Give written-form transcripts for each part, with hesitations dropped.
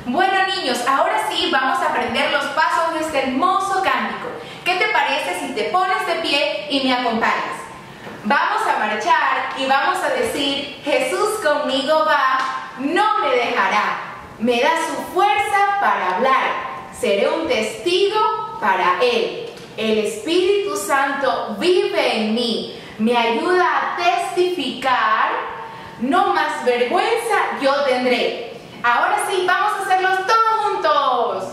Bueno niños, ahora sí vamos a aprender los pasos de este hermoso cántico. ¿Qué te parece si te pones de pie y me acompañas? Vamos a marchar y vamos a decir: Jesús conmigo va, no me dejará, me da su fuerza para hablar, seré un testigo para Él. El Espíritu Santo vive en mí, me ayuda a testificar, no más vergüenza yo tendré. Ahora sí, vamos a hacerlos todos juntos.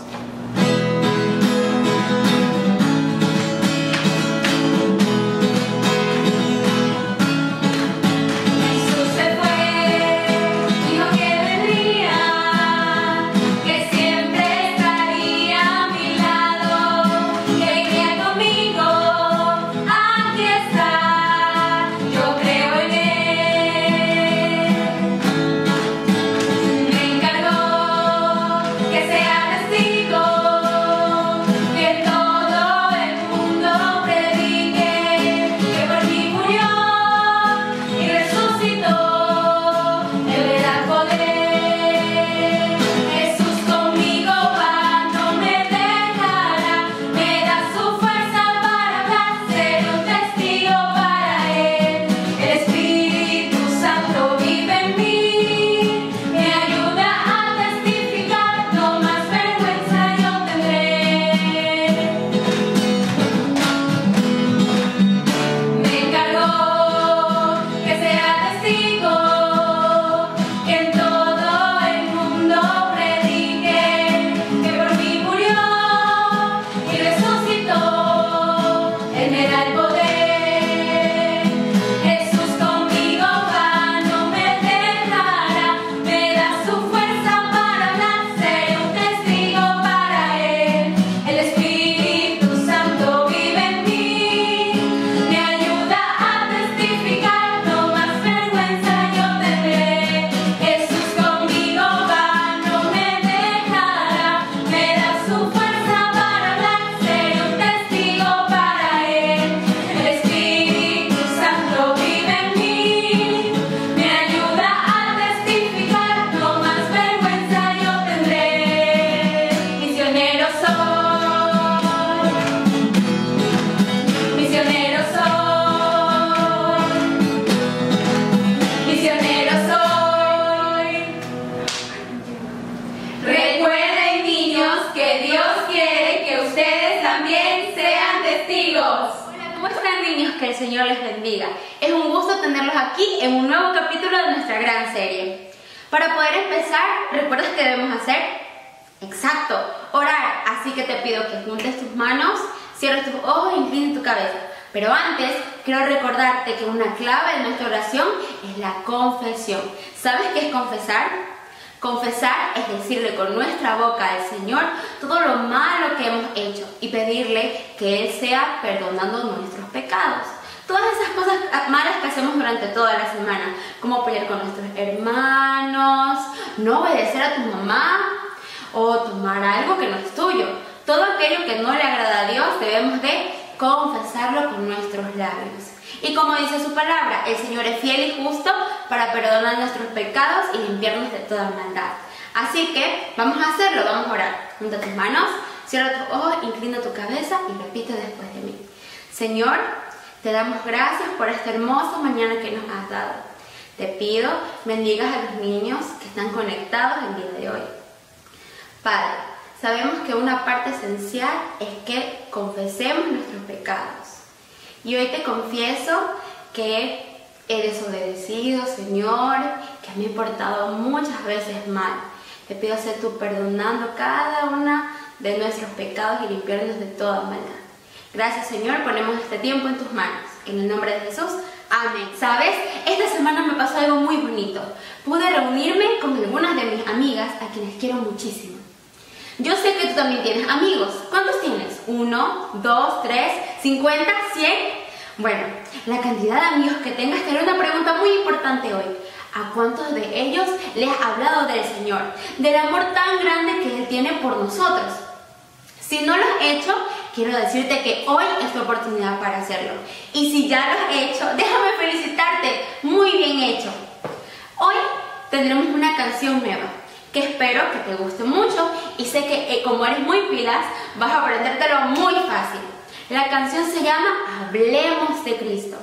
Que el Señor les bendiga. Es un gusto tenerlos aquí en un nuevo capítulo de nuestra gran serie. Para poder empezar, ¿recuerdas qué debemos hacer? Exacto, orar. Así que te pido que juntes tus manos, cierres tus ojos e inclines tu cabeza. Pero antes, quiero recordarte que una clave de nuestra oración es la confesión. ¿Sabes qué es confesar? Confesar es decirle con nuestra boca al Señor todo lo malo que hemos hecho y pedirle que Él sea perdonando nuestros pecados. Todas esas cosas malas que hacemos durante toda la semana, como pelear con nuestros hermanos, no obedecer a tu mamá o tomar algo que no es tuyo. Todo aquello que no le agrada a Dios debemos de confesarlo con nuestros labios. Y como dice su palabra, el Señor es fiel y justo para perdonar nuestros pecados y limpiarnos de toda maldad. Así que vamos a hacerlo, vamos a orar. Junta tus manos, cierra tus ojos, inclina tu cabeza y repite después de mí. Señor, te damos gracias por esta hermosa mañana que nos has dado. Te pido, bendigas a los niños que están conectados el día de hoy. Padre, sabemos que una parte esencial es que confesemos nuestros pecados. Y hoy te confieso que he desobedecido, Señor, que me he portado muchas veces mal. Te pido ser tú perdonando cada una de nuestros pecados y limpiarnos de toda maldad. Gracias, Señor, ponemos este tiempo en tus manos. En el nombre de Jesús, amén. ¿Sabes? Esta semana me pasó algo muy bonito. Pude reunirme con algunas de mis amigas a quienes quiero muchísimo. Yo sé que tú también tienes amigos. ¿Cuántos tienes? 1, 2, 3, 50, 100. Bueno, la cantidad de amigos que tengas te haré una pregunta muy importante hoy. ¿A cuántos de ellos les has hablado del Señor? Del amor tan grande que Él tiene por nosotros. Si no lo has hecho, quiero decirte que hoy es tu oportunidad para hacerlo. Y si ya lo has hecho, déjame felicitarte. Muy bien hecho. Hoy tendremos una canción nueva. que espero que te guste mucho y sé que como eres muy pilas, vas a aprendértelo muy fácil. La canción se llama Hablemos de Cristo.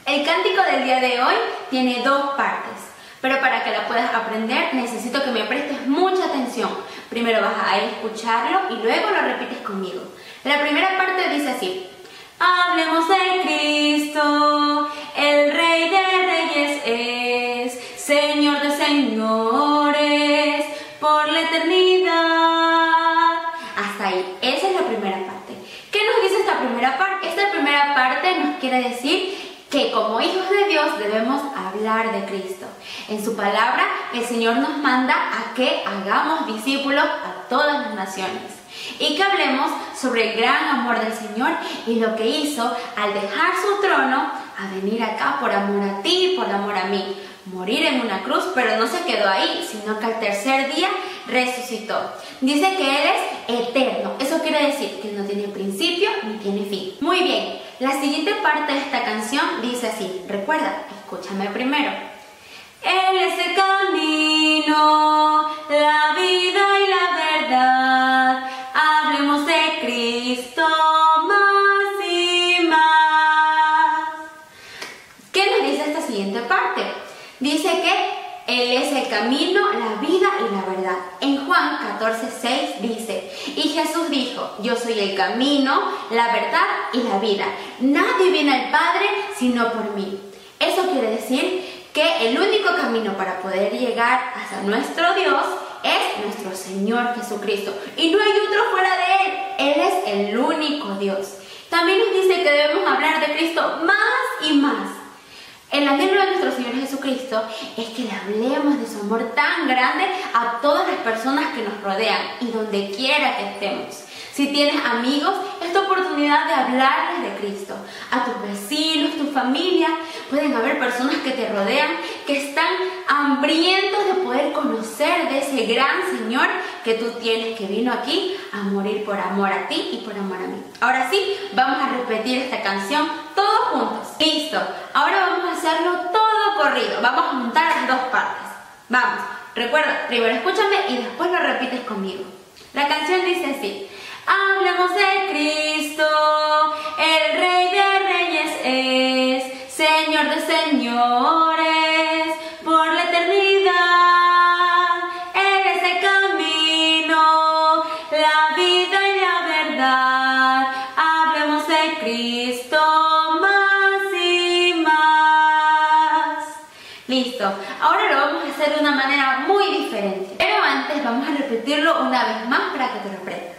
El cántico del día de hoy tiene 2 partes, pero para que la puedas aprender necesito que me prestes mucha atención. Primero vas a escucharlo y luego lo repites conmigo. La primera parte dice así: hablemos de Cristo, el Rey de Reyes es, Señor de señores, por la eternidad. Hasta ahí, esa es la primera parte. ¿Qué nos dice esta primera parte? Esta primera parte nos quiere decir que como hijos de Dios debemos hablar de Cristo. En su palabra, el Señor nos manda a que hagamos discípulos a todas las naciones y que hablemos sobre el gran amor del Señor y lo que hizo al dejar su trono a venir acá por amor a ti y por amor a mí. Morir en una cruz, pero no se quedó ahí, sino que al tercer día resucitó. Dice que Él es eterno. Eso quiere decir que no tiene principio ni tiene fin. Muy bien, la siguiente parte de esta canción dice así. Recuerda, escúchame primero. Él es el camino, la vida y la verdad. Hablemos de Cristo más y más. ¿Qué nos dice esta siguiente parte? Dice que Él es el camino, la vida y la verdad. En Juan 14:6 dice: y Jesús dijo, yo soy el camino, la verdad y la vida. Nadie viene al Padre sino por mí. Eso quiere decir que el único camino para poder llegar hasta nuestro Dios es nuestro Señor Jesucristo. Y no hay otro fuera de Él. Él es el único Dios. También nos dice que debemos hablar de Cristo más y más. El anhelo de nuestro Señor Jesucristo es que le hablemos de su amor tan grande a todas las personas que nos rodean y donde quiera que estemos. Si tienes amigos, es tu oportunidad de hablarles de Cristo. A tus vecinos, tu familia, pueden haber personas que te rodean que están hambrientos de poder conocer de ese gran Señor que tú tienes, que vino aquí a morir por amor a ti y por amor a mí. Ahora sí, vamos a repetir esta canción todos juntos. Listo, ahora vamos a hacerlo todo corrido. Vamos a juntar 2 partes. Vamos, recuerda, primero escúchame y después lo repites conmigo. La canción dice así: hablemos de Cristo, el Rey de Reyes es, Señor de señores, por la eternidad. Él es el camino, la vida y la verdad. Hablemos de Cristo más y más. Listo, ahora lo vamos a hacer de una manera muy diferente. Pero antes vamos a repetirlo una vez más para que te lo aprendas.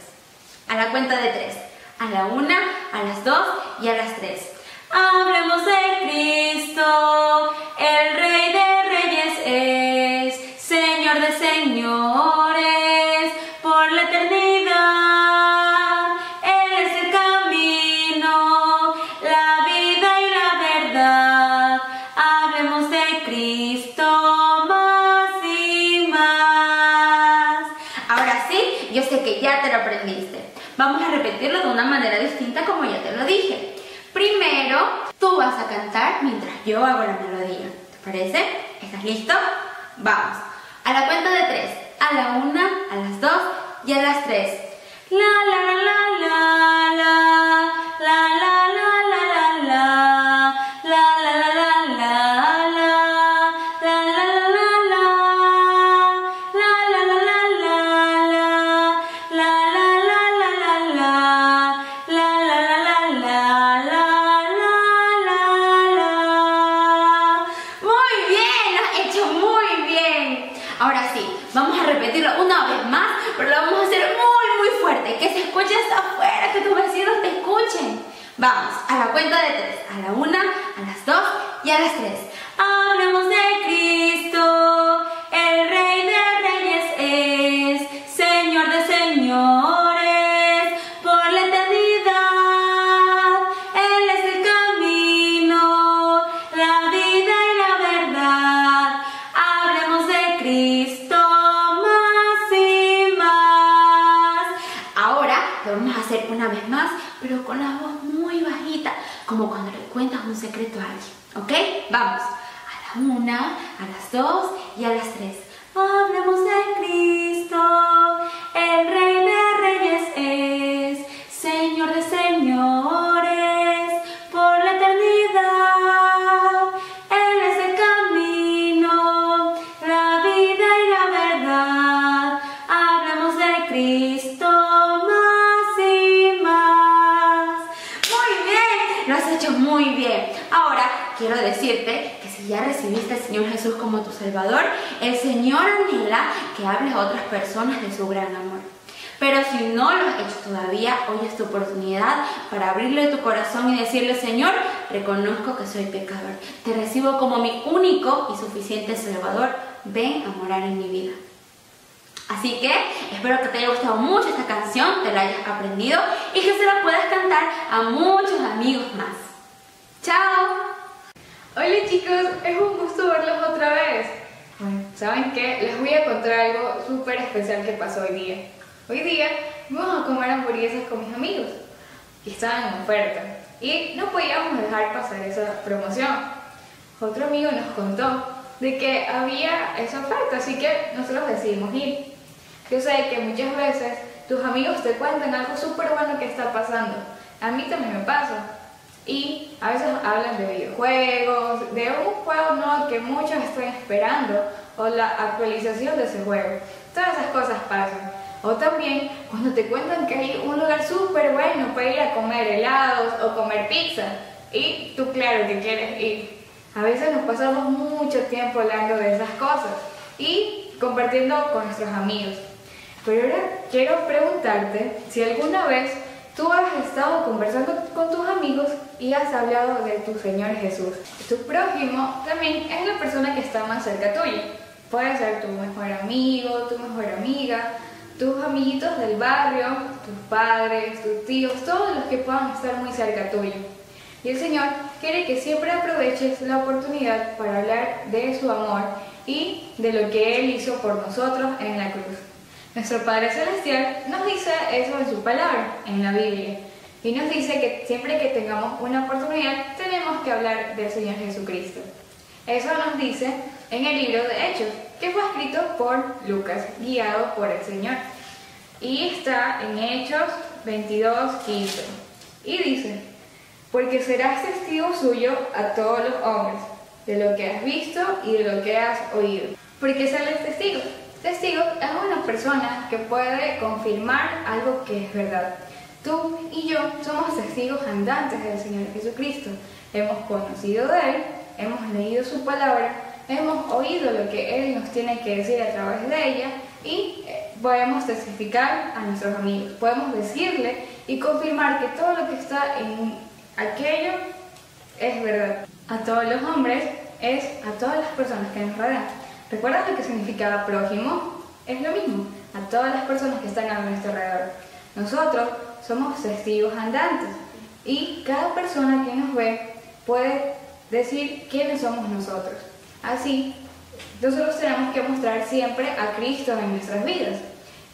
A la cuenta de 3. A la 1, a las 2 y a las 3. Hablemos de Cristo, el Rey de Reyes es, Señor de señores, por la eternidad. Él es el camino, la vida y la verdad. Hablemos de Cristo más y más. Ahora sí, yo sé que ya te lo aprendiste. Vamos a repetirlo de una manera distinta como ya te lo dije. Primero, tú vas a cantar mientras yo hago la melodía. ¿Te parece? ¿Estás listo? Vamos. A la cuenta de 3. A la 1, a las 2 y a las 3. La la la la la la la la la la la la la la la la. Ahora sí, vamos a repetirlo una vez más, pero lo vamos a hacer muy fuerte, que se escuche hasta afuera, que tus vecinos te escuchen. Vamos, a la cuenta de 3, a la 1, a las 2 y a las 3. Hablemos de Cristo, el Rey de Reyes es, Señor de señores, por la eternidad. Él es el camino, la vida y la verdad. Hablemos de Cristo más y más. Ahora lo vamos a hacer una vez más, pero con la voz muy bajita, como cuando le cuentas un secreto a alguien. ¿Ok? Vamos. A la 1, a las 2 y a las 3. Hablemos de Cristo, el Rey de Reyes es, Señor de señores, por la eternidad. Él es el camino, la vida y la verdad. Hablemos de Cristo más y más. Muy bien, lo has hecho muy bien. Ahora quiero decirte que si ya recibiste al Señor Jesús como tu Salvador, el Señor anhela que hables a otras personas de su gran amor. Pero si no lo has hecho todavía, hoy es tu oportunidad para abrirle tu corazón y decirle: Señor, reconozco que soy pecador, te recibo como mi único y suficiente Salvador, ven a morar en mi vida. Así que espero que te haya gustado mucho esta canción, te la hayas aprendido y que se la puedas cantar a muchos amigos más. ¡Chao! Hola chicos, es un gusto verlos otra vez. Bueno, ¿saben qué? Les voy a contar algo súper especial que pasó hoy día. Hoy día vamos a comer hamburguesas con mis amigos y estaban en oferta y no podíamos dejar pasar esa promoción. Otro amigo nos contó de que había esa oferta, así que nosotros decidimos ir. Yo sé que muchas veces tus amigos te cuentan algo súper bueno que está pasando. A mí también me pasa. Y a veces hablan de videojuegos, de un juego nuevo que muchos están esperando o la actualización de ese juego. Todas esas cosas pasan. O también cuando te cuentan que hay un lugar súper bueno para ir a comer helados o comer pizza y tú claro que quieres ir. A veces nos pasamos mucho tiempo hablando de esas cosas y compartiendo con nuestros amigos. Pero ahora quiero preguntarte si alguna vez tú has estado conversando con tus amigos y has hablado de tu Señor Jesús. Tu prójimo también es la persona que está más cerca tuya. Puede ser tu mejor amigo, tu mejor amiga, tus amiguitos del barrio, tus padres, tus tíos, todos los que puedan estar muy cerca tuyo. Y el Señor quiere que siempre aproveches la oportunidad para hablar de su amor y de lo que Él hizo por nosotros en la cruz. Nuestro Padre Celestial nos dice eso en su palabra, en la Biblia, y nos dice que siempre que tengamos una oportunidad tenemos que hablar del Señor Jesucristo. Eso nos dice en el libro de Hechos, que fue escrito por Lucas, guiado por el Señor. Y está en Hechos 22:15. Y dice: porque serás testigo suyo a todos los hombres, de lo que has visto y de lo que has oído. ¿Por qué ser el testigo? Testigo es una persona que puede confirmar algo que es verdad. Tú y yo somos testigos andantes del Señor Jesucristo. Hemos conocido de Él, hemos leído su palabra, hemos oído lo que Él nos tiene que decir a través de ella y podemos testificar a nuestros amigos. Podemos decirle y confirmar que todo lo que está en aquello es verdad. A todos los hombres es a todas las personas que nos rodean. ¿Recuerdas lo que significaba prójimo? Es lo mismo, a todas las personas que están a nuestro alrededor. Nosotros somos testigos andantes y cada persona que nos ve puede decir quiénes somos nosotros. Así, nosotros tenemos que mostrar siempre a Cristo en nuestras vidas,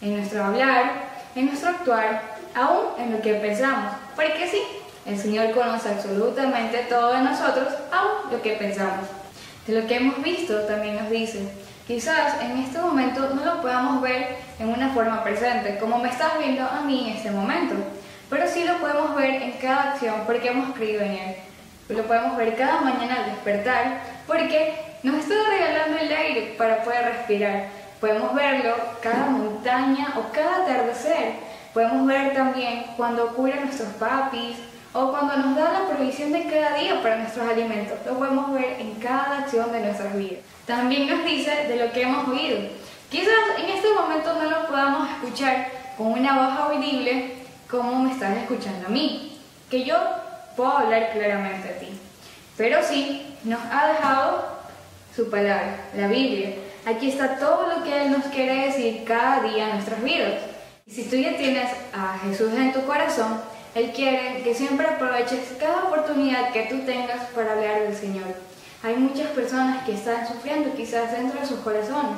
en nuestro hablar, en nuestro actuar, aún en lo que pensamos. Porque sí, el Señor conoce absolutamente todo de nosotros, aún lo que pensamos. De lo que hemos visto también nos dice, quizás en este momento no lo podamos ver en una forma presente, como me estás viendo a mí en este momento, pero sí lo podemos ver en cada acción porque hemos creído en Él. Lo podemos ver cada mañana al despertar porque nos está regalando el aire para poder respirar. Podemos verlo cada montaña o cada atardecer. Podemos ver también cuando curan nuestros papis, o cuando nos da la provisión de cada día para nuestros alimentos. Lo podemos ver en cada acción de nuestras vidas. También nos dice de lo que hemos oído. Quizás en este momento no lo podamos escuchar con una voz audible como me estás escuchando a mí, que yo puedo hablar claramente a ti. Pero sí, nos ha dejado su palabra, la Biblia. Aquí está todo lo que Él nos quiere decir cada día en nuestras vidas. Y si tú ya tienes a Jesús en tu corazón, Él quiere que siempre aproveches cada oportunidad que tú tengas para hablar del Señor. Hay muchas personas que están sufriendo quizás dentro de sus corazones,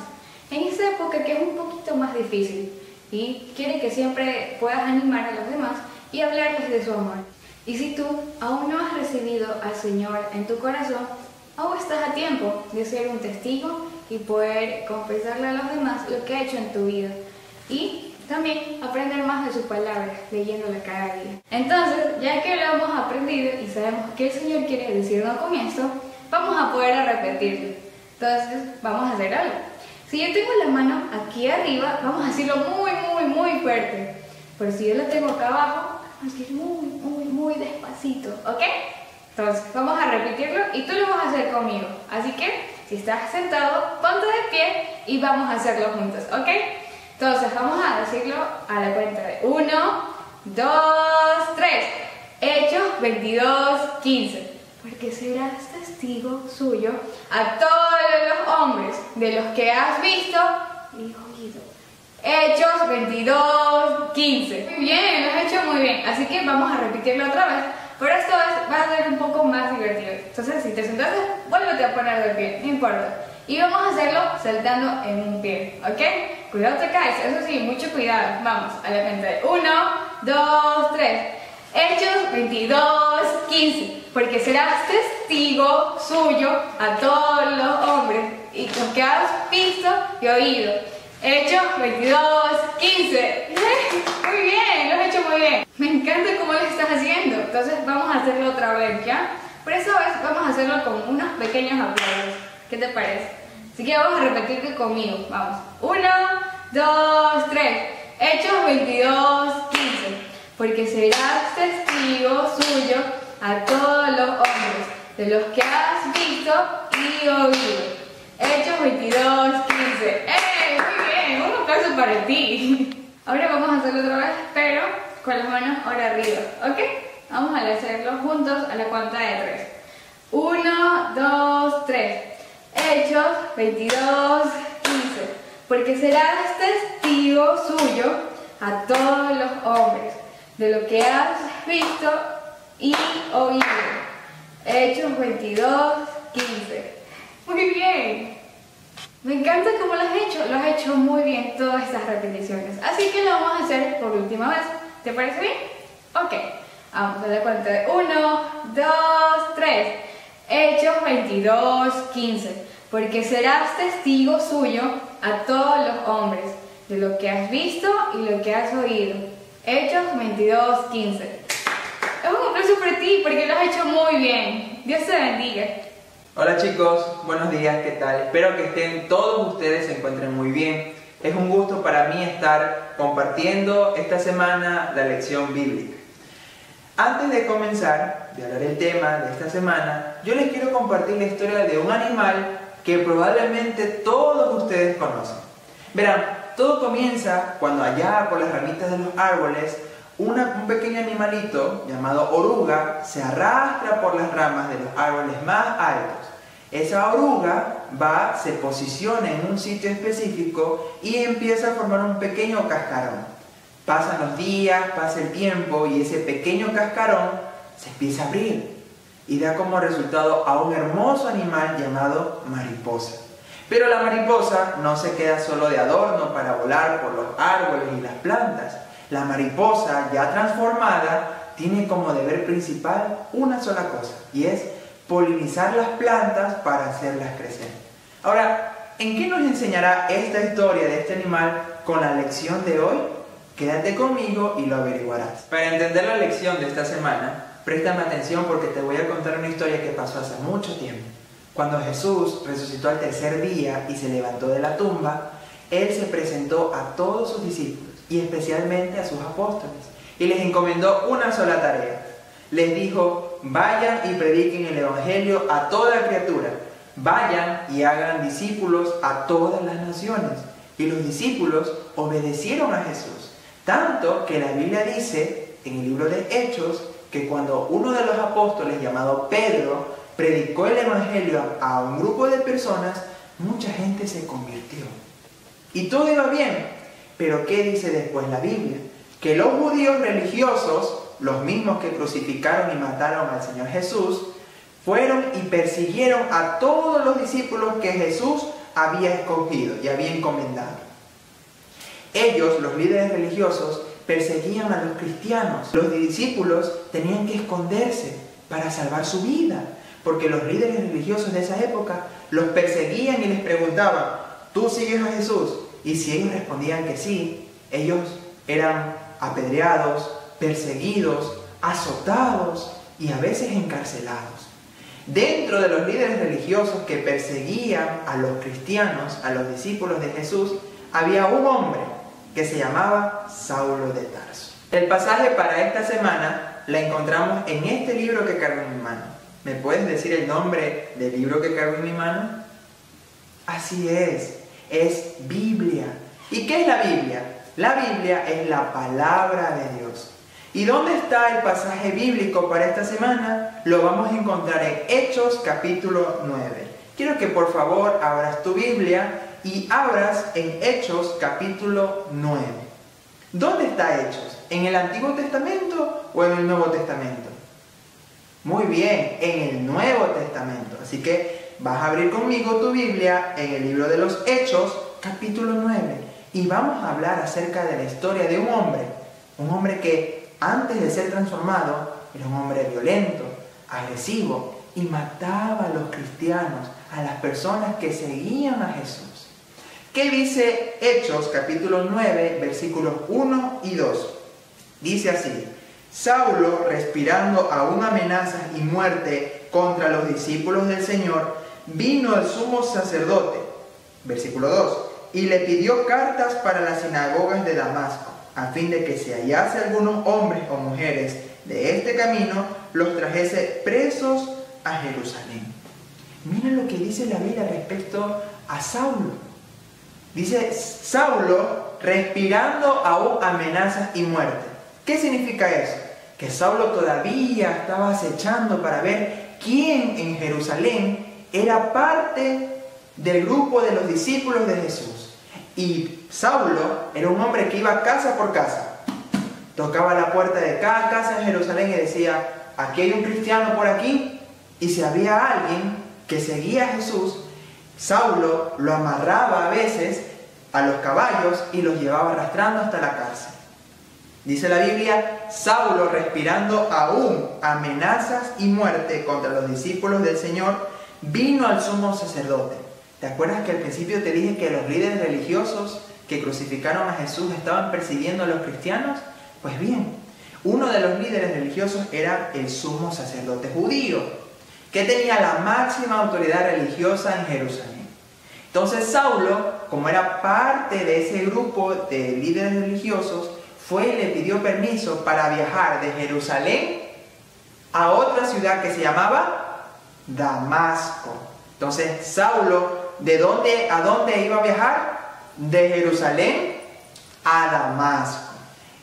en esta época que es un poquito más difícil, y quiere que siempre puedas animar a los demás y hablarles de su amor. Y si tú aún no has recibido al Señor en tu corazón, aún estás a tiempo de ser un testigo y poder confesarle a los demás lo que ha hecho en tu vida. Y también aprender más de sus palabras, leyéndola cada día. Entonces, ya que lo hemos aprendido y sabemos qué el Señor quiere decirnos con esto, vamos a poder repetirlo. Entonces, vamos a hacer algo. Si yo tengo la mano aquí arriba, vamos a decirlo muy fuerte. Pero si yo la tengo acá abajo, vamos a decir muy despacito, ¿ok? Entonces, vamos a repetirlo y tú lo vas a hacer conmigo. Así que, si estás sentado, ponte de pie y vamos a hacerlo juntos, ¿ok? Entonces, vamos a decirlo a la cuenta de 1, 2, 3. Hechos 22:15. Porque serás testigo suyo a todos los hombres de los que has visto y oído. Hechos 22:15. Muy bien, lo has hecho muy bien. Así que vamos a repetirlo otra vez. Pero esta vez va a ser un poco más divertido. Entonces, si te sentaste, vuélvete a poner de pie, no importa. Y vamos a hacerlo saltando en un pie, ¿ok? Cuidado te caes, eso sí, mucho cuidado. Vamos, a la cuenta de 1, 2, 3. Hechos 22:15. Porque serás testigo suyo a todos los hombres y los que has visto y oído. Hechos 22:15. Muy bien, lo has hecho muy bien. Me encanta cómo lo estás haciendo. Entonces vamos a hacerlo otra vez, ¿ya? Por esa vez vamos a hacerlo con unos pequeños aplausos. ¿Qué te parece? Así que vamos a repetirlo conmigo. Vamos. 1, 2, 3. Hechos 22:15. Porque serás testigo suyo a todos los hombres, de los que has visto y oído. Hechos 22:15. Muy bien, un aplauso para ti. Ahora vamos a hacerlo otra vez, pero con las manos ahora arriba, ¿ok? Vamos a hacerlo juntos a la cuenta de 3. 1, 2, 3. Hechos 22:15. Porque serás testigo suyo a todos los hombres, de lo que has visto y oído. Hechos 22:15. Muy bien. Me encanta cómo lo has hecho. Lo has hecho muy bien todas estas repeticiones. Así que lo vamos a hacer por última vez. ¿Te parece bien? Ok. Vamos a dar cuenta de 1, 2, 3. Hechos 22:15. Porque serás testigo suyo a todos los hombres, de lo que has visto y lo que has oído. Hechos 22:15. Es un aplauso para ti porque lo has hecho muy bien. Dios te bendiga. Hola chicos, buenos días, ¿qué tal? Espero que todos ustedes se encuentren muy bien. Es un gusto para mí estar compartiendo esta semana la lección bíblica. Antes de comenzar de hablar el tema de esta semana, yo les quiero compartir la historia de un animal que probablemente todos ustedes conocen. Verán, todo comienza cuando allá por las ramitas de los árboles un pequeño animalito llamado oruga se arrastra por las ramas de los árboles más altos. Esa oruga se posiciona en un sitio específico y empieza a formar un pequeño cascarón. Pasan los días, pasa el tiempo y ese pequeño cascarón se empieza a abrir y da como resultado a un hermoso animal llamado mariposa. Pero la mariposa no se queda solo de adorno para volar por los árboles y las plantas. La mariposa, ya transformada, tiene como deber principal una sola cosa, y es polinizar las plantas para hacerlas crecer. Ahora, ¿en qué nos enseñará esta historia de este animal con la lección de hoy? Quédate conmigo y lo averiguarás. Para entender la lección de esta semana, préstame atención porque te voy a contar una historia que pasó hace mucho tiempo. Cuando Jesús resucitó al tercer día y se levantó de la tumba, Él se presentó a todos sus discípulos y especialmente a sus apóstoles y les encomendó una sola tarea. Les dijo: vayan y prediquen el evangelio a toda criatura, vayan y hagan discípulos a todas las naciones. Y los discípulos obedecieron a Jesús, tanto que la Biblia dice en el libro de Hechos que cuando uno de los apóstoles llamado Pedro predicó el evangelio a un grupo de personas, mucha gente se convirtió y todo iba bien. Pero ¿qué dice después la Biblia? Que los judíos religiosos, los mismos que crucificaron y mataron al Señor Jesús, fueron y persiguieron a todos los discípulos que Jesús había escogido y había encomendado. Ellos, los líderes religiosos, perseguían a los cristianos. Los discípulos tenían que esconderse para salvar su vida, porque los líderes religiosos de esa época los perseguían y les preguntaban, ¿tú sigues a Jesús? Y si ellos respondían que sí, ellos eran apedreados, perseguidos, azotados y a veces encarcelados. Dentro de los líderes religiosos que perseguían a los cristianos, a los discípulos de Jesús, había un hombre que se llamaba Saulo de Tarso. El pasaje para esta semana la encontramos en este libro que cargo en mi mano. ¿Me puedes decir el nombre del libro que cargo en mi mano? Así es Biblia. ¿Y qué es la Biblia? La Biblia es la palabra de Dios. ¿Y dónde está el pasaje bíblico para esta semana? Lo vamos a encontrar en Hechos capítulo 9. Quiero que por favor abras tu Biblia y abras en Hechos capítulo 9. ¿Dónde está Hechos? ¿En el Antiguo Testamento o en el Nuevo Testamento? Muy bien, en el Nuevo Testamento. Así que vas a abrir conmigo tu Biblia en el libro de los Hechos capítulo 9. Y vamos a hablar acerca de la historia de un hombre que antes de ser transformado era un hombre violento, agresivo y mataba a los cristianos, a las personas que seguían a Jesús. ¿Qué dice Hechos capítulo 9 versículos 1 y 2? Dice así: Saulo, respirando aún amenazas y muerte contra los discípulos del Señor, vino al sumo sacerdote, versículo 2, y le pidió cartas para las sinagogas de Damasco, a fin de que si hallase algunos hombres o mujeres de este camino, los trajese presos a Jerusalén. Miren lo que dice la Biblia respecto a Saulo. Dice, Saulo respirando aún amenazas y muerte. ¿Qué significa eso? Que Saulo todavía estaba acechando para ver quién en Jerusalén era parte del grupo de los discípulos de Jesús. Y Saulo era un hombre que iba casa por casa. Tocaba la puerta de cada casa en Jerusalén y decía, aquí hay un cristiano por aquí. Y si había alguien que seguía a Jesús, Saulo lo amarraba a veces a los caballos y los llevaba arrastrando hasta la cárcel. Dice la Biblia, Saulo respirando aún amenazas y muerte contra los discípulos del Señor, vino al sumo sacerdote. ¿Te acuerdas que al principio te dije que los líderes religiosos que crucificaron a Jesús estaban persiguiendo a los cristianos? Pues bien, uno de los líderes religiosos era el sumo sacerdote judío, que tenía la máxima autoridad religiosa en Jerusalén. Entonces Saulo, como era parte de ese grupo de líderes religiosos, fue y le pidió permiso para viajar de Jerusalén a otra ciudad que se llamaba Damasco. Entonces Saulo, ¿a dónde iba a viajar? De Jerusalén a Damasco.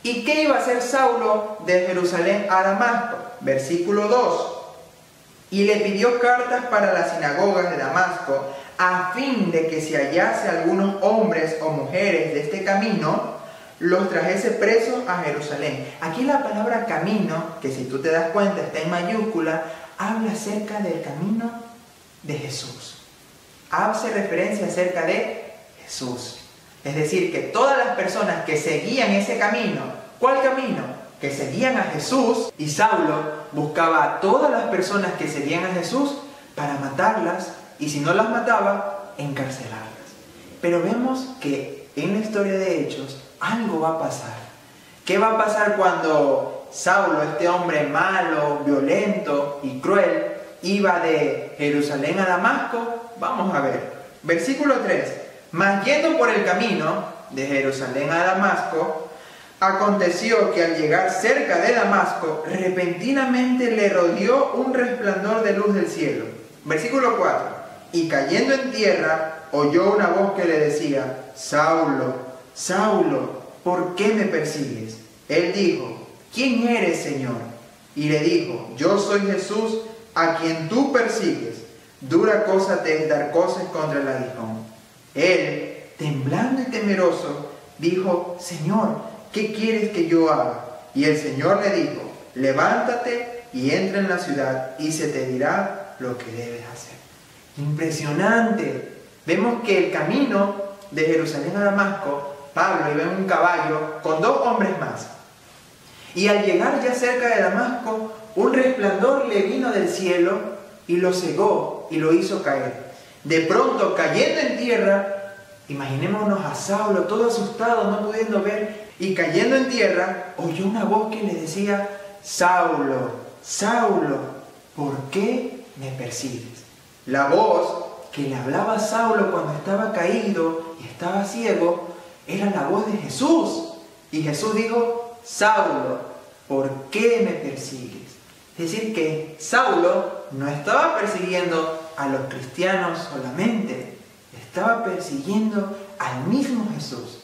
¿Y qué iba a hacer Saulo de Jerusalén a Damasco? Versículo 2. Y le pidió cartas para las sinagogas de Damasco, a fin de que si hallase algunos hombres o mujeres de este camino, los trajese presos a Jerusalén. Aquí la palabra camino, que si tú te das cuenta está en mayúscula, habla acerca del camino de Jesús. Hace referencia acerca de Jesús. Es decir, que todas las personas que seguían ese camino, ¿cuál camino? Que seguían a Jesús, y Saulo buscaba a todas las personas que seguían a Jesús para matarlas, y si no las mataba, encarcelarlas. Pero vemos que en la historia de Hechos algo va a pasar. ¿Qué va a pasar cuando Saulo, este hombre malo, violento y cruel, iba de Jerusalén a Damasco? Vamos a ver. Versículo 3. Mas yendo por el camino de Jerusalén a Damasco, aconteció que al llegar cerca de Damasco, repentinamente le rodeó un resplandor de luz del cielo. Versículo 4. Y cayendo en tierra, oyó una voz que le decía, Saulo, Saulo, ¿por qué me persigues? Él dijo, ¿quién eres, Señor? Y le dijo, yo soy Jesús, a quien tú persigues. Dura cosa te es dar cosas contra el aguijón. Él, temblando y temeroso, dijo, Señor, ¿qué quieres que yo haga? Y el Señor le dijo, levántate y entra en la ciudad y se te dirá lo que debes hacer. Impresionante. Vemos que el camino de Jerusalén a Damasco, Pablo iba en un caballo con 2 hombres más. Y al llegar ya cerca de Damasco, un resplandor le vino del cielo y lo cegó y lo hizo caer. De pronto, cayendo en tierra, imaginémonos a Saulo todo asustado, no pudiendo ver, y cayendo en tierra, oyó una voz que le decía: Saulo, Saulo, ¿por qué me persigues? La voz que le hablaba a Saulo cuando estaba caído y estaba ciego era la voz de Jesús. Y Jesús dijo: Saulo, ¿por qué me persigues? Es decir, que Saulo no estaba persiguiendo a los cristianos solamente, estaba persiguiendo al mismo Jesús.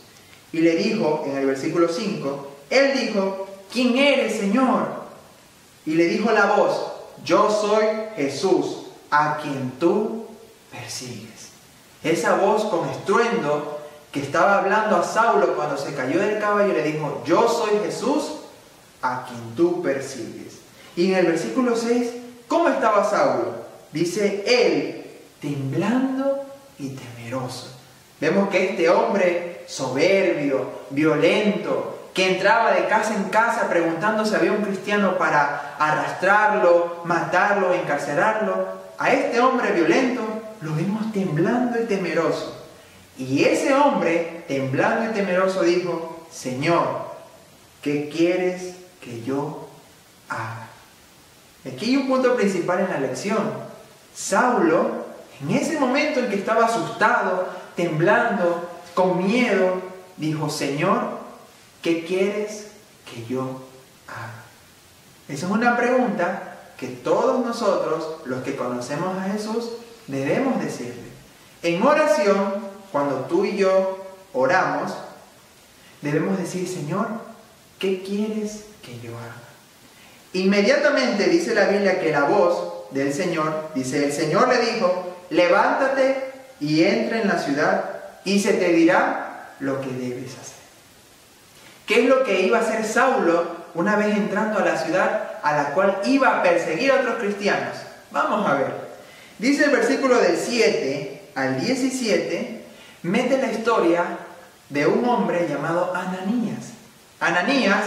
Y le dijo en el versículo 5, él dijo: ¿quién eres, Señor? Y le dijo la voz: yo soy Jesús, a quien tú persigues. Esa voz con estruendo que estaba hablando a Saulo cuando se cayó del caballo le dijo: yo soy Jesús, a quien tú persigues. Y en el versículo 6, ¿cómo estaba Saulo? Dice él, temblando y temeroso. Vemos que este hombre soberbio, violento, que entraba de casa en casa preguntando si había un cristiano para arrastrarlo, matarlo, encarcelarlo, a este hombre violento lo vemos temblando y temeroso. Y ese hombre, temblando y temeroso, dijo: Señor, ¿qué quieres que yo haga? Aquí hay un punto principal en la lección. Saulo, en ese momento en que estaba asustado, temblando, con miedo, dijo: Señor, ¿qué quieres que yo haga? Esa es una pregunta que todos nosotros, los que conocemos a Jesús, debemos decirle. En oración, cuando tú y yo oramos, debemos decir: Señor, ¿qué quieres que yo haga? Inmediatamente dice la Biblia que la voz del Señor, dice: el Señor le dijo: levántate y entra en la ciudad y se te dirá lo que debes hacer. ¿Qué es lo que iba a hacer Saulo una vez entrando a la ciudad a la cual iba a perseguir a otros cristianos? Vamos a ver. Dice el versículo del 7 al 17, mete la historia de un hombre llamado Ananías. Ananías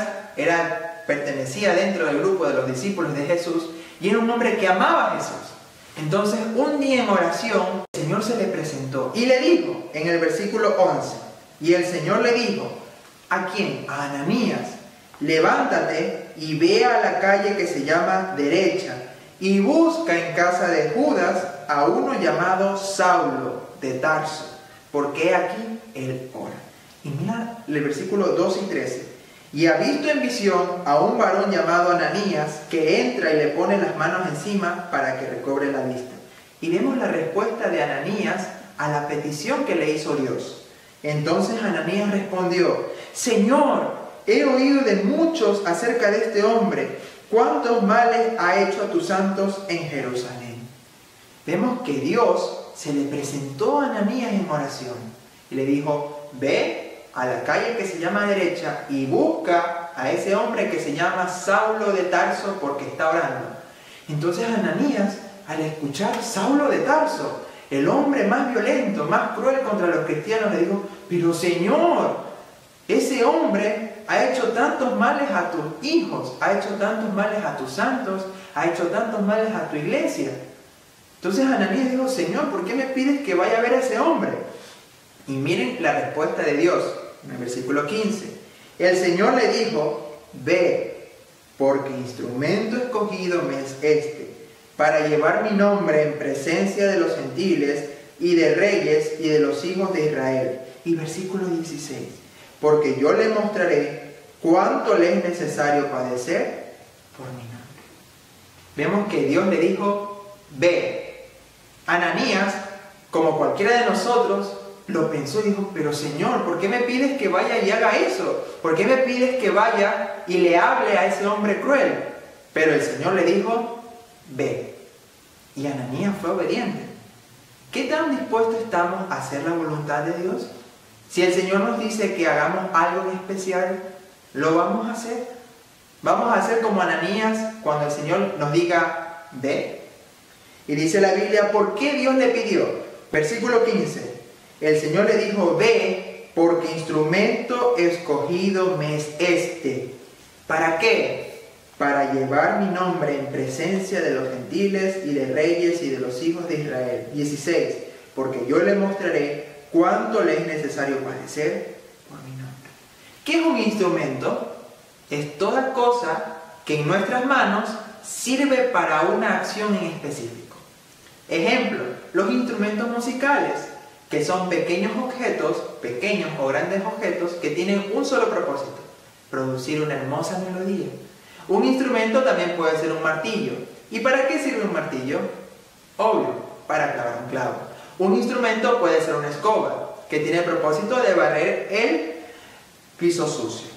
pertenecía dentro del grupo de los discípulos de Jesús y era un hombre que amaba a Jesús. Entonces, un día en oración, el Señor se le presentó y le dijo, en el versículo 11, y el Señor le dijo: ¿a quién? A Ananías: levántate y ve a la calle que se llama Derecha y busca en casa de Judas a uno llamado Saulo de Tarso, porque aquí él ora. Y mira el versículo 2 y 13. Y ha visto en visión a un varón llamado Ananías que entra y le pone las manos encima para que recobre la vista. Y vemos la respuesta de Ananías a la petición que le hizo Dios. Entonces Ananías respondió: Señor, he oído de muchos acerca de este hombre, cuántos males ha hecho a tus santos en Jerusalén. Vemos que Dios se le presentó a Ananías en oración y le dijo: ve a la calle que se llama Derecha y busca a ese hombre que se llama Saulo de Tarso porque está orando. Entonces Ananías, al escuchar Saulo de Tarso, el hombre más violento, más cruel contra los cristianos, le dijo: pero Señor, ese hombre ha hecho tantos males a tus hijos, ha hecho tantos males a tus santos, ha hecho tantos males a tu iglesia. Entonces Ananías dijo: Señor, ¿por qué me pides que vaya a ver a ese hombre? Y miren la respuesta de Dios en el versículo 15. El Señor le dijo: ve, porque instrumento escogido me es este, para llevar mi nombre en presencia de los gentiles y de reyes y de los hijos de Israel. Y versículo 16. Porque yo le mostraré cuánto le es necesario padecer por mi nombre. Vemos que Dios le dijo: ve. Ananías, como cualquiera de nosotros, lo pensó y dijo: pero Señor, ¿por qué me pides que vaya y haga eso? ¿Por qué me pides que vaya y le hable a ese hombre cruel? Pero el Señor le dijo: ve. Y Ananías fue obediente. ¿Qué tan dispuestos estamos a hacer la voluntad de Dios? Si el Señor nos dice que hagamos algo en especial, ¿lo vamos a hacer? ¿Vamos a hacer como Ananías cuando el Señor nos diga: ve? Y dice la Biblia, ¿por qué Dios le pidió? Versículo 15. El Señor le dijo: ve, porque instrumento escogido me es este. ¿Para qué? Para llevar mi nombre en presencia de los gentiles y de reyes y de los hijos de Israel. 16. porque yo le mostraré cuánto le es necesario padecer por mi nombre. ¿Qué es un instrumento? Es toda cosa que en nuestras manos sirve para una acción en específico. Ejemplo, los instrumentos musicales, que son pequeños objetos, pequeños o grandes objetos, que tienen un solo propósito: producir una hermosa melodía. Un instrumento también puede ser un martillo. ¿Y para qué sirve un martillo? Obvio, para clavar un clavo. Un instrumento puede ser una escoba, que tiene el propósito de barrer el piso sucio.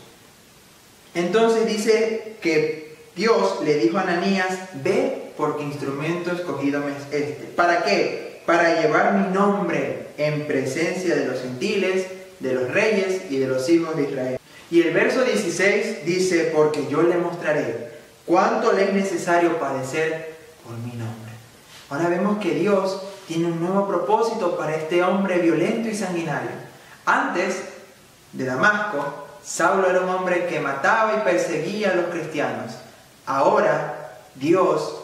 Entonces dice que Dios le dijo a Ananías: ve, porque instrumento escogido me es este. ¿Para qué? Para llevar mi nombre en presencia de los gentiles, de los reyes y de los hijos de Israel. Y el verso 16 dice: porque yo le mostraré cuánto le es necesario padecer por mi nombre. Ahora vemos que Dios tiene un nuevo propósito para este hombre violento y sanguinario. Antes de Damasco, Saulo era un hombre que mataba y perseguía a los cristianos. Ahora, Dios,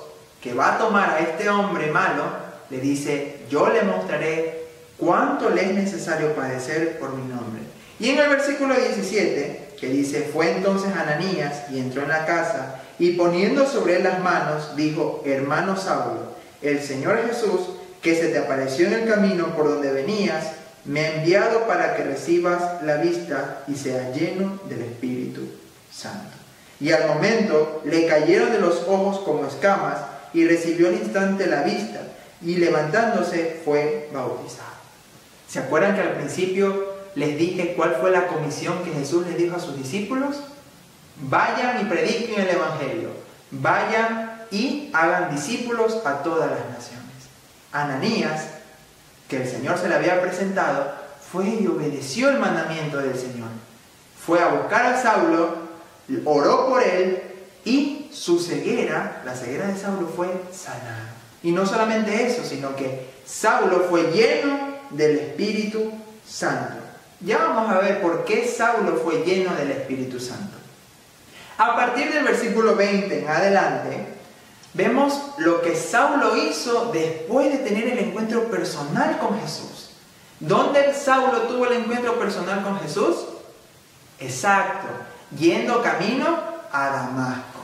que va a tomar a este hombre malo, le dice: yo le mostraré cuánto le es necesario padecer por mi nombre. Y en el versículo 17, que dice: fue entonces Ananías y entró en la casa, y poniendo sobre él las manos, dijo: hermano Saulo, el Señor Jesús, que se te apareció en el camino por donde venías, me ha enviado para que recibas la vista y seas lleno del Espíritu Santo. Y al momento le cayeron de los ojos como escamas, y recibió al instante la vista, y levantándose fue bautizado. ¿Se acuerdan que al principio les dije cuál fue la comisión que Jesús les dijo a sus discípulos? Vayan y prediquen el Evangelio. Vayan y hagan discípulos a todas las naciones. Ananías, que el Señor se le había presentado, fue y obedeció el mandamiento del Señor. Fue a buscar a Saulo, oró por él, y su ceguera, la ceguera de Saulo, fue sanada. Y no solamente eso, sino que Saulo fue lleno del Espíritu Santo. Ya vamos a ver por qué Saulo fue lleno del Espíritu Santo. A partir del versículo 20 en adelante, vemos lo que Saulo hizo después de tener el encuentro personal con Jesús. ¿Dónde Saulo tuvo el encuentro personal con Jesús? Exacto, yendo camino a Damasco.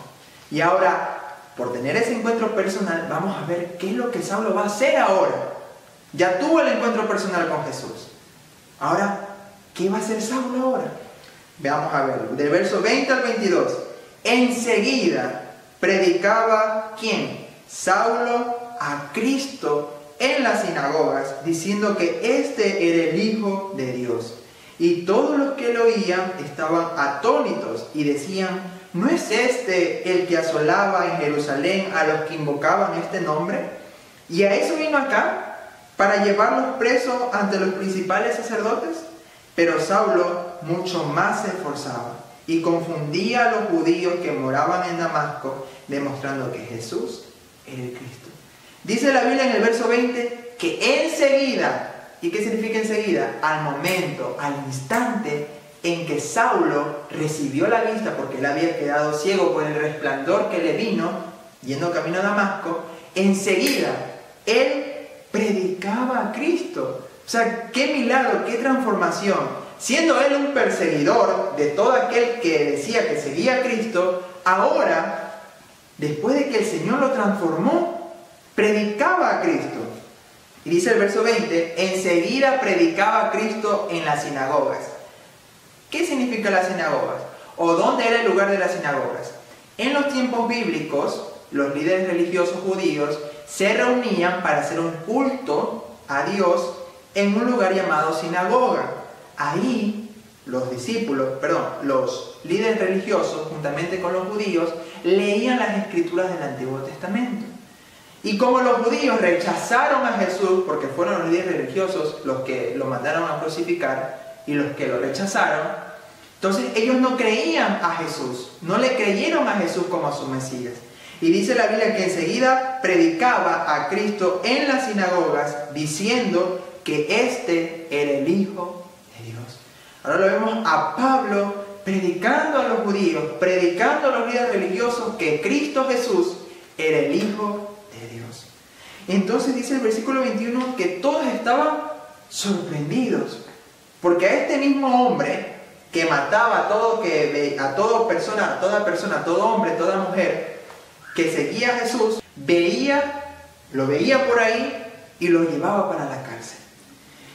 Y ahora, por tener ese encuentro personal, vamos a ver qué es lo que Saulo va a hacer ahora. Ya tuvo el encuentro personal con Jesús. Ahora, ¿qué va a hacer Saulo ahora? Veamos a ver, del verso 20 al 22. Enseguida predicaba, ¿quién? Saulo, a Cristo en las sinagogas, diciendo que este era el Hijo de Dios. Y todos los que lo oían estaban atónitos y decían: ¿no es este el que asolaba en Jerusalén a los que invocaban este nombre? ¿Y a eso vino acá? ¿Para llevarlos presos ante los principales sacerdotes? Pero Saulo mucho más se esforzaba y confundía a los judíos que moraban en Damasco, demostrando que Jesús era el Cristo. Dice la Biblia en el verso 20 que enseguida, ¿y qué significa enseguida? Al momento, al instante en que Saulo recibió la vista, porque él había quedado ciego por el resplandor que le vino yendo camino a Damasco, enseguida él predicaba a Cristo. O sea, qué milagro, qué transformación. Siendo él un perseguidor de todo aquel que decía que seguía a Cristo, ahora, después de que el Señor lo transformó, predicaba a Cristo. Y dice el verso 20, enseguida predicaba a Cristo en las sinagogas. ¿Qué significa las sinagogas? ¿O dónde era el lugar de las sinagogas? En los tiempos bíblicos, los líderes religiosos judíos se reunían para hacer un culto a Dios en un lugar llamado sinagoga. Ahí los líderes religiosos, juntamente con los judíos, leían las escrituras del Antiguo Testamento. Y como los judíos rechazaron a Jesús, porque fueron los líderes religiosos los que lo mandaron a crucificar y los que lo rechazaron, entonces ellos no creían a Jesús, no le creyeron a Jesús como a su Mesías. Y dice la Biblia que enseguida predicaba a Cristo en las sinagogas, diciendo que este era el Hijo de Dios. Ahora lo vemos a Pablo predicando a los judíos, predicando a los líderes religiosos que Cristo Jesús era el Hijo de Dios. Entonces dice el versículo 21 que todos estaban sorprendidos, porque a este mismo hombre que mataba a toda persona, a todo hombre, toda mujer que seguía a Jesús, lo veía por ahí y lo llevaba para la cárcel.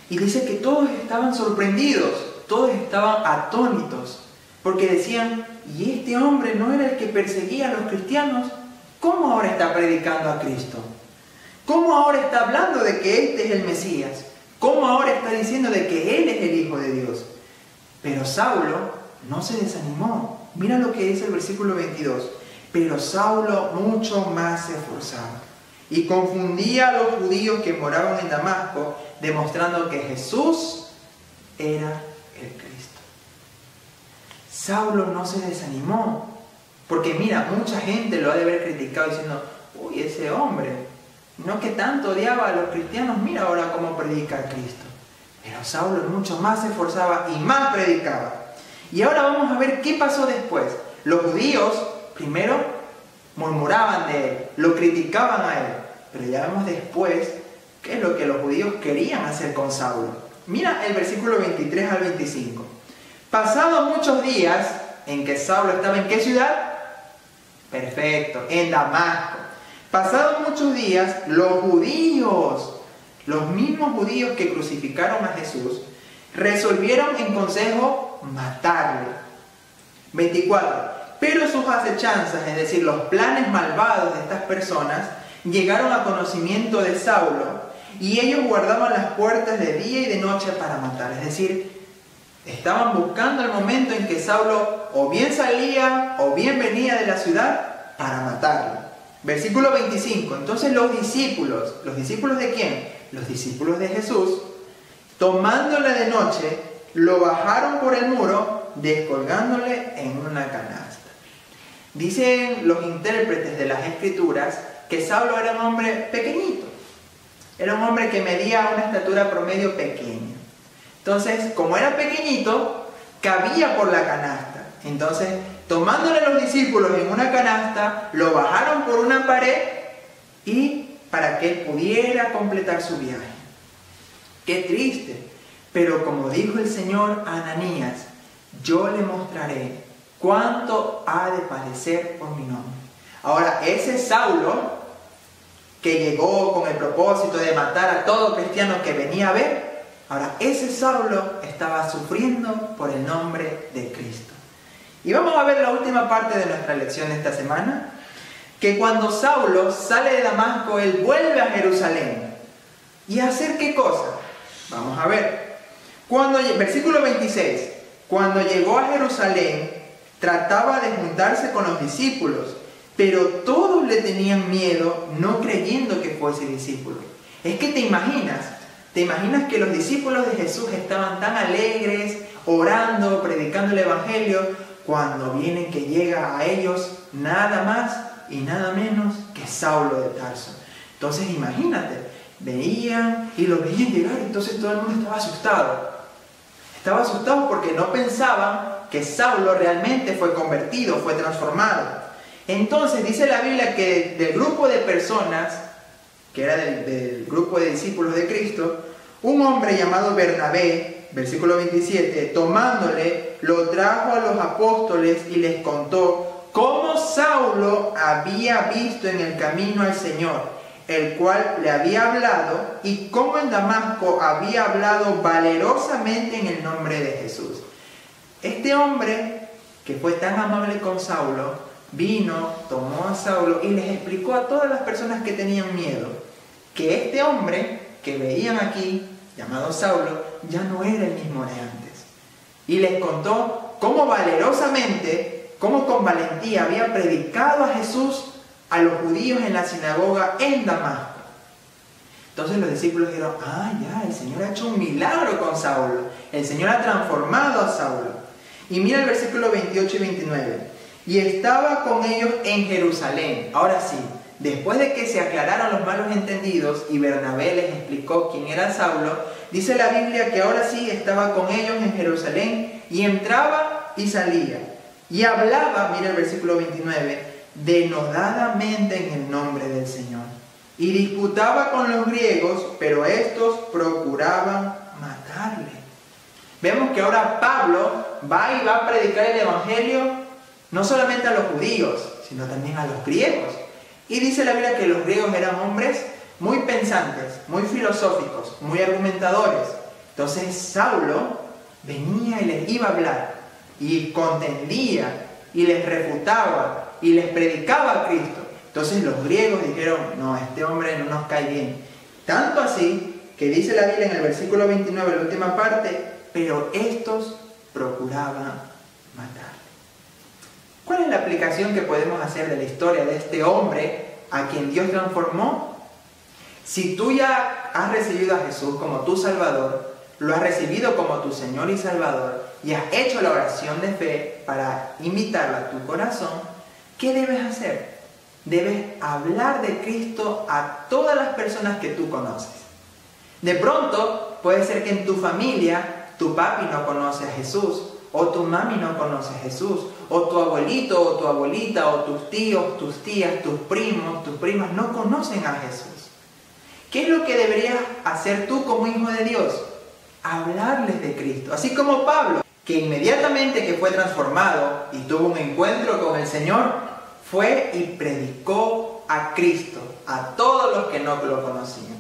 Y dice que todos estaban sorprendidos, todos estaban atónitos, porque decían, ¿y este hombre no era el que perseguía a los cristianos? ¿Cómo ahora está predicando a Cristo? ¿Cómo ahora está hablando de que este es el Mesías? ¿Cómo ahora está diciendo de que Él es el Hijo de Dios? Pero Saulo no se desanimó. Mira lo que dice el versículo 22. Pero Saulo mucho más se esforzaba y confundía a los judíos que moraban en Damasco, demostrando que Jesús era el Cristo. Saulo no se desanimó, porque mira, mucha gente lo ha de haber criticado diciendo, uy, ese hombre, no que tanto odiaba a los cristianos, mira ahora cómo predica a Cristo. Pero Saulo mucho más se esforzaba y más predicaba. Y ahora vamos a ver qué pasó después. Los judíos primero murmuraban de él, lo criticaban a él, pero ya vemos después qué es lo que los judíos querían hacer con Saulo. Mira el versículo 23 al 25. Pasados muchos días en que Saulo estaba ¿en qué ciudad? Perfecto, en Damasco. Pasados muchos días, los judíos, los mismos judíos que crucificaron a Jesús, resolvieron en consejo matarle. 24. Pero sus acechanzas, es decir, los planes malvados de estas personas, llegaron a conocimiento de Saulo, y ellos guardaban las puertas de día y de noche para matar. Es decir, estaban buscando el momento en que Saulo o bien salía o bien venía de la ciudad para matarlo. Versículo 25. Entonces ¿los discípulos de quién? Los discípulos de Jesús, tomándole de noche, lo bajaron por el muro, descolgándole en una canasta. Dicen los intérpretes de las Escrituras que Saulo era un hombre pequeñito. Era un hombre que medía una estatura promedio pequeña. Entonces, como era pequeñito, cabía por la canasta. Entonces, tomándole a los discípulos en una canasta, lo bajaron por una pared y para que él pudiera completar su viaje. ¡Qué triste! Pero como dijo el Señor a Ananías, yo le mostraré cuánto ha de padecer por mi nombre. Ahora, ese Saulo que llegó con el propósito de matar a todo cristiano que venía a ver, ahora ese Saulo estaba sufriendo por el nombre de Cristo. Y vamos a ver la última parte de nuestra lección de esta semana, que cuando Saulo sale de Damasco, él vuelve a Jerusalén. ¿Y a hacer qué cosa? Vamos a ver. Versículo 26. Cuando llegó a Jerusalén, trataba de juntarse con los discípulos, pero todos le tenían miedo, no creyendo que fuese discípulo. Es que te imaginas que los discípulos de Jesús estaban tan alegres, orando, predicando el Evangelio, cuando viene que llega a ellos nada más y nada menos que Saulo de Tarso. Entonces imagínate, veían y lo veían llegar, entonces todo el mundo estaba asustado. Estaba asustado porque no pensaban que Saulo realmente fue convertido, fue transformado. Entonces dice la Biblia que del grupo de personas, que era del grupo de discípulos de Cristo, un hombre llamado Bernabé, versículo 27, tomándole, lo trajo a los apóstoles y les contó cómo Saulo había visto en el camino al Señor, el cual le había hablado, y cómo en Damasco había hablado valerosamente en el nombre de Jesús. Este hombre, que fue tan amable con Saulo, vino, tomó a Saulo y les explicó a todas las personas que tenían miedo que este hombre que veían aquí, llamado Saulo, ya no era el mismo de antes. Y les contó cómo valerosamente, cómo con valentía había predicado a Jesús a los judíos en la sinagoga en Damasco. Entonces los discípulos dijeron, ya, el Señor ha hecho un milagro con Saulo. El Señor ha transformado a Saulo. Y mira el versículo 28 y 29. Y estaba con ellos en Jerusalén. Ahora sí, después de que se aclararon los malos entendidos y Bernabé les explicó quién era Saulo, dice la Biblia que ahora sí estaba con ellos en Jerusalén y entraba y salía. Y hablaba, mira el versículo 29, denodadamente en el nombre del Señor. y disputaba con los griegos, pero estos procuraban matarle. Vemos que ahora Pablo va a predicar el evangelio no solamente a los judíos, sino también a los griegos. Y dice la Biblia que los griegos eran hombres muy pensantes, muy filosóficos, muy argumentadores. Entonces Saulo venía y les iba a hablar y contendía y les refutaba y les predicaba a Cristo. Entonces los griegos dijeron, no, este hombre no nos cae bien. Tanto así que dice la Biblia en el versículo 29, la última parte, pero estos procuraban matar. ¿Cuál es la aplicación que podemos hacer de la historia de este hombre a quien Dios transformó? Si tú ya has recibido a Jesús como tu Salvador, lo has recibido como tu Señor y Salvador, y has hecho la oración de fe para invitarlo a tu corazón, ¿qué debes hacer? Debes hablar de Cristo a todas las personas que tú conoces. De pronto, puede ser que en tu familia, tu papi no conoce a Jesús, o tu mami no conoce a Jesús, o tu abuelito, o tu abuelita, o tus tíos, tus tías, tus primos, tus primas no conocen a Jesús. ¿Qué es lo que deberías hacer tú como hijo de Dios? Hablarles de Cristo. Así como Pablo, que inmediatamente que fue transformado y tuvo un encuentro con el Señor, fue y predicó a Cristo, a todos los que no lo conocían.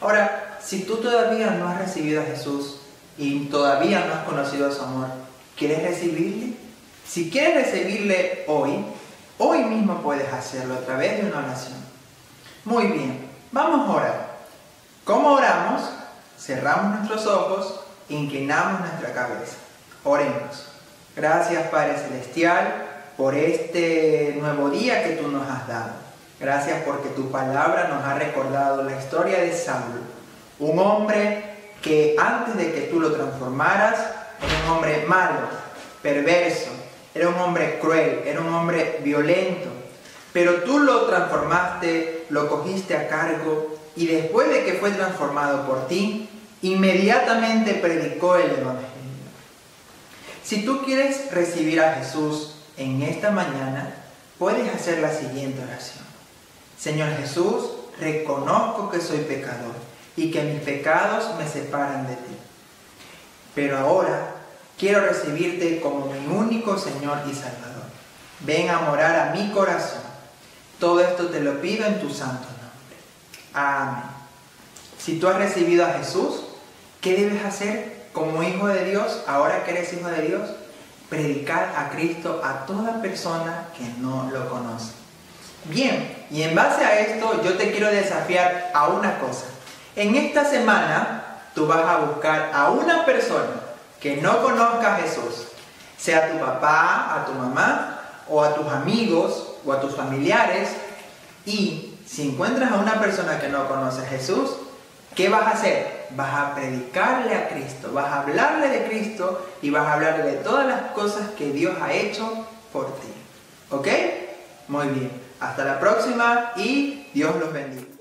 Ahora, si tú todavía no has recibido a Jesús y todavía no has conocido su amor, ¿quieres recibirle? Si quieres recibirle hoy mismo puedes hacerlo a través de una oración. Muy bien, vamos a orar. ¿Cómo oramos? Cerramos nuestros ojos, inclinamos nuestra cabeza. Oremos. Gracias, Padre Celestial, por este nuevo día que tú nos has dado. Gracias porque tu palabra nos ha recordado la historia de Saulo, un hombre que antes de que tú lo transformaras, era un hombre malo, perverso, era un hombre cruel, era un hombre violento, pero tú lo transformaste, lo cogiste a cargo y después de que fue transformado por ti, inmediatamente predicó el evangelio. Si tú quieres recibir a Jesús en esta mañana, puedes hacer la siguiente oración. Señor Jesús, reconozco que soy pecador y que mis pecados me separan de ti. Pero ahora quiero recibirte como mi único Señor y Salvador. Ven a morar a mi corazón. Todo esto te lo pido en tu santo nombre. Amén. Si tú has recibido a Jesús, ¿qué debes hacer como hijo de Dios? Ahora que eres hijo de Dios, predicar a Cristo a toda persona que no lo conoce. Bien, y en base a esto yo te quiero desafiar a una cosa. En esta semana tú vas a buscar a una persona que no conozca a Jesús, sea tu papá, a tu mamá, o a tus amigos, o a tus familiares, y si encuentras a una persona que no conoce a Jesús, ¿qué vas a hacer? Vas a predicarle a Cristo, vas a hablarle de Cristo y vas a hablarle de todas las cosas que Dios ha hecho por ti. ¿Ok? Muy bien. Hasta la próxima y Dios los bendiga.